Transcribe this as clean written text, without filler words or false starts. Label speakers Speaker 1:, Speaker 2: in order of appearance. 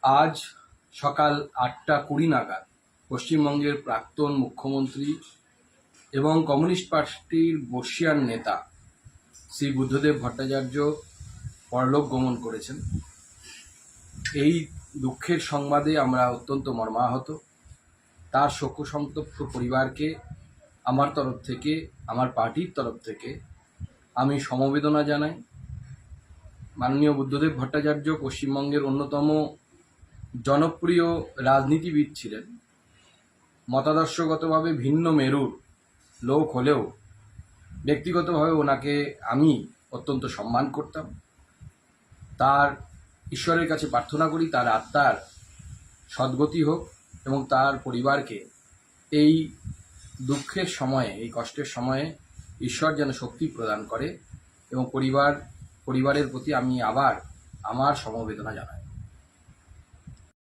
Speaker 1: আজ সকাল 8:20 নাগাদ পশ্চিমবঙ্গের প্রাক্তন মুখ্যমন্ত্রী এবং কমিউনিস্ট পার্টির বর্ষীয়ান নেতা শ্রী বুদ্ধদেব ভট্টাচার্য পরলোক গমন করেছেন। এই দুঃখের সংবাদে আমরা অত্যন্ত মর্মাহত। তার শোকসন্তপ্ত পরিবারকে আমার তরফ থেকে, আমার পার্টির তরফ থেকে আমি সমবেদনা জানাই। মাননীয় বুদ্ধদেব ভট্টাচার্য পশ্চিমবঙ্গের অন্যতম জনপ্রিয় রাজনীতিবিদ ছিলেন। মতাদর্শগতভাবে ভিন্ন মেরুর লোক হলেও ব্যক্তিগতভাবে ওনাকে আমি অত্যন্ত সম্মান করতাম। তার ঈশ্বরের কাছে প্রার্থনা করি তার আত্মার সদ্গতি হোক এবং তার পরিবারকে এই দুঃখের সময়ে, এই কষ্টের সময়ে ঈশ্বর যেন শক্তি প্রদান করে এবং পরিবারের প্রতি আমি আবার আমার সমবেদনা জানাই।